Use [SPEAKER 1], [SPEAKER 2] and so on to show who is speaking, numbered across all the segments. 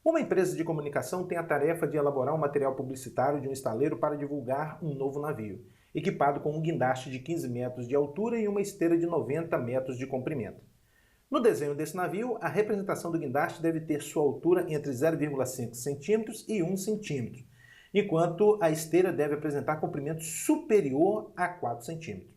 [SPEAKER 1] Uma empresa de comunicação tem a tarefa de elaborar um material publicitário de um estaleiro para divulgar um novo navio, equipado com um guindaste de 15 metros de altura e uma esteira de 90 metros de comprimento. No desenho desse navio, a representação do guindaste deve ter sua altura entre 0,5 centímetros e 1 centímetro, enquanto a esteira deve apresentar comprimento superior a 4 centímetros.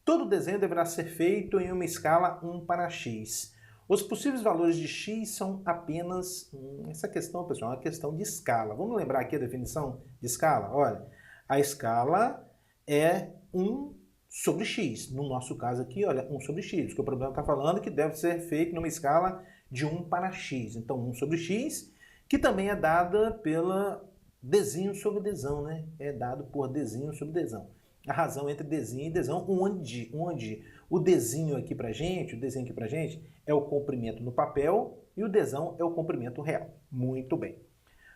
[SPEAKER 1] Todo o desenho deverá ser feito em uma escala 1:x. Os possíveis valores de x são apenas... essa questão, pessoal, é uma questão de escala. Vamos lembrar aqui a definição de escala? Olha, a escala é 1 sobre x. No nosso caso aqui, olha, 1 sobre x. Porque o problema está falando que deve ser feito numa escala de 1:x. Então, 1 sobre x, que também é dada pela desinho sobre desão, né? É dado por desinho sobre desão. A razão entre desinho e desão, onde o desinho aqui pra gente, é o comprimento no papel e o desão é o comprimento real. Muito bem.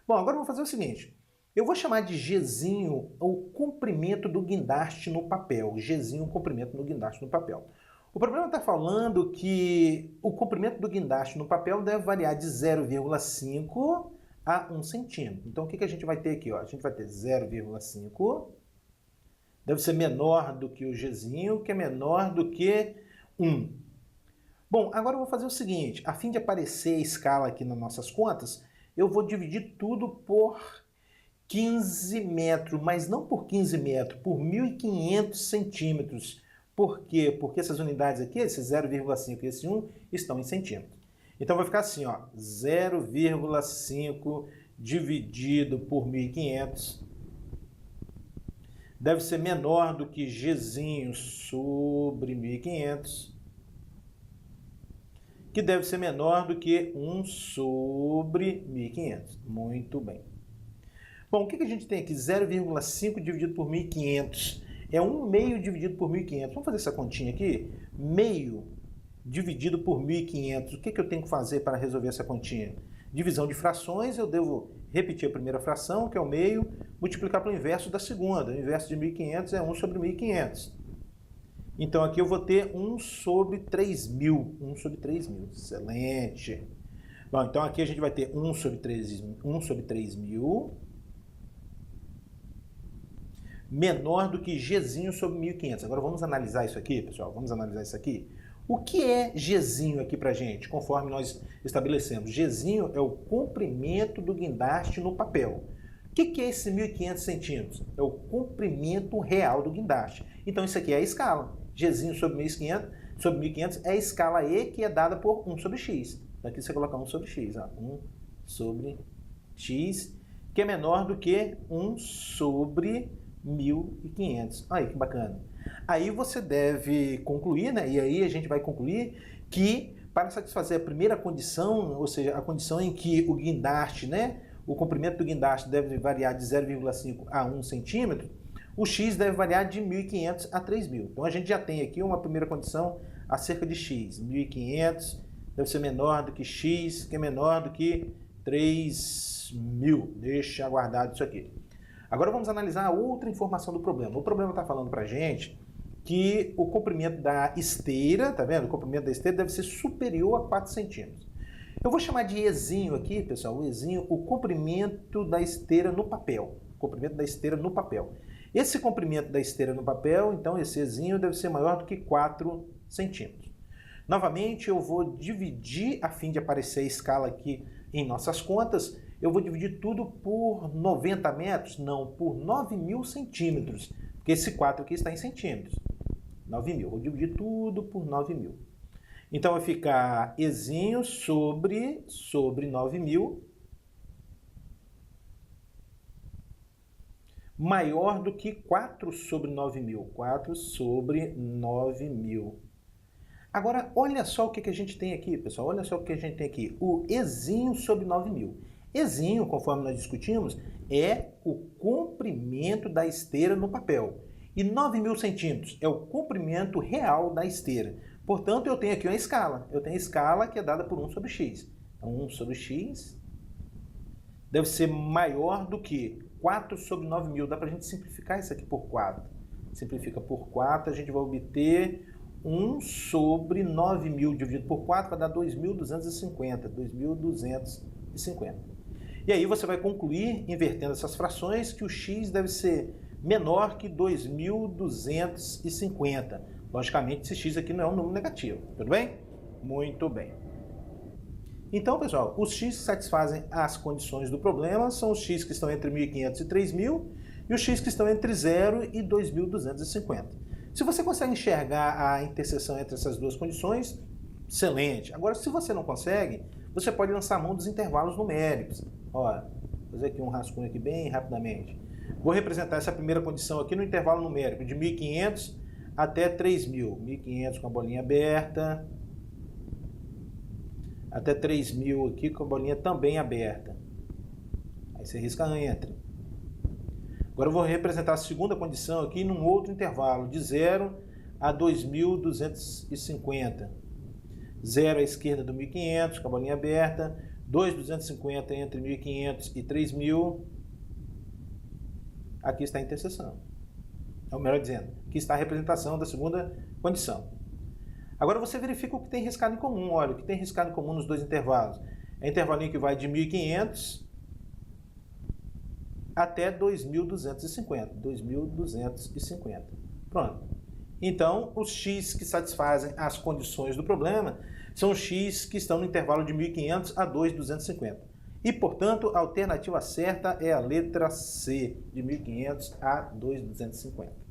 [SPEAKER 1] Bom, agora eu vou fazer o seguinte. Eu vou chamar de Gzinho o comprimento do guindaste no papel. Gzinho, o comprimento do guindaste no papel. O problema está falando que o comprimento do guindaste no papel deve variar de 0,5 a 1 centímetro. Então, o que a gente vai ter aqui? Ó? A gente vai ter 0,5... deve ser menor do que o Gzinho, que é menor do que 1. Bom, agora eu vou fazer o seguinte. A fim de aparecer a escala aqui nas nossas contas, eu vou dividir tudo por 15 metros, mas não por 15 metros, por 1.500 centímetros. Por quê? Porque essas unidades aqui, esse 0,5 e esse 1, estão em centímetros. Então vai ficar assim, ó, 0,5 dividido por 1.500 deve ser menor do que Gzinho sobre 1.500, que deve ser menor do que 1 sobre 1.500. Muito bem. Bom, o que a gente tem aqui? 0,5 dividido por 1.500. É 1 meio dividido por 1.500. Vamos fazer essa continha aqui? Meio dividido por 1.500. O que eu tenho que fazer para resolver essa continha? Divisão de frações, eu devo repetir a primeira fração, que é o meio, multiplicar pelo inverso da segunda. O inverso de 1.500 é 1 sobre 1.500. Então aqui eu vou ter 1 sobre 3.000. 1 sobre 3.000. Excelente. Bom, então aqui a gente vai ter 1 sobre 3.000 menor do que Gzinho sobre 1.500. Agora vamos analisar isso aqui, pessoal. Vamos analisar isso aqui. O que é Gzinho aqui pra gente, conforme nós estabelecemos? Gzinho é o comprimento do guindaste no papel. O que é esse 1.500 centímetros? É o comprimento real do guindaste. Então isso aqui é a escala. Gzinho sobre 1.500 é a escala E, que é dada por 1 sobre x. Daqui você coloca 1 sobre x. Ó. 1 sobre x, que é menor do que 1 sobre 1.500. Olha que bacana. Aí você deve concluir, né? E aí a gente vai concluir que para satisfazer a primeira condição, ou seja, a condição em que o guindaste, né? O comprimento do guindaste deve variar de 0,5 a 1 centímetro, o x deve variar de 1.500 a 3.000. Então a gente já tem aqui uma primeira condição acerca de x. 1.500 deve ser menor do que x, que é menor do que 3.000. Deixa guardado isso aqui. Agora vamos analisar a outra informação do problema. O problema está falando para a gente que o comprimento da esteira, tá vendo? O comprimento da esteira deve ser superior a 4 centímetros. Eu vou chamar de Ezinho aqui, pessoal, o Ezinho, o comprimento da esteira no papel. Comprimento da esteira no papel. Esse comprimento da esteira no papel, então esse Ezinho deve ser maior do que 4 centímetros. Novamente, eu vou dividir, a fim de aparecer a escala aqui em nossas contas, eu vou dividir tudo por 90 metros? Não, por 9.000 centímetros, porque esse 4 aqui está em centímetros. 9.000, vou dividir tudo por 9.000. Então vai ficar Ezinho sobre 9.000 maior do que 4 sobre 9.000. 4 sobre 9.000. Agora, olha só o que a gente tem aqui, pessoal. Olha só o que a gente tem aqui. O Ezinho sobre 9.000. Ezinho, conforme nós discutimos, é o comprimento da esteira no papel. E 9.000 centímetros é o comprimento real da esteira. Portanto, eu tenho aqui uma escala. Eu tenho a escala que é dada por 1 sobre x. Então, 1 sobre x deve ser maior do que 4 sobre 9.000. Dá para a gente simplificar isso aqui por 4. Simplifica por 4, a gente vai obter 1 sobre 9.000 dividido por 4 vai dar 2.250. 2.250. 2.250. E aí você vai concluir, invertendo essas frações, que o x deve ser menor que 2.250. Logicamente, esse x aqui não é um número negativo, tudo bem? Muito bem. Então, pessoal, os x que satisfazem as condições do problema são os x que estão entre 1.500 e 3.000 e os x que estão entre 0 e 2.250. Se você consegue enxergar a interseção entre essas duas condições, excelente. Agora, se você não consegue, você pode lançar a mão dos intervalos numéricos. Ó, vou fazer aqui um rascunho aqui bem rapidamente. Vou representar essa primeira condição aqui no intervalo numérico de 1.500 até 3.000. 1.500 com a bolinha aberta, até 3.000 aqui com a bolinha também aberta. Aí você risca entre. Agora eu vou representar a segunda condição aqui num outro intervalo, de 0 a 2.250. 0 à esquerda do 1.500 com a bolinha aberta, 2.250 entre 1.500 e 3.000. Aqui está a interseção. Ou melhor dizendo, aqui está a representação da segunda condição. Agora você verifica o que tem riscado em comum. Olha, o que tem riscado em comum nos dois intervalos. É o intervalinho que vai de 1.500 até 2.250. 2.250. Pronto. Então, os x que satisfazem as condições do problema são os x que estão no intervalo de 1.500 a 2.250. E, portanto, a alternativa certa é a letra C, de 1.500 a 2.250.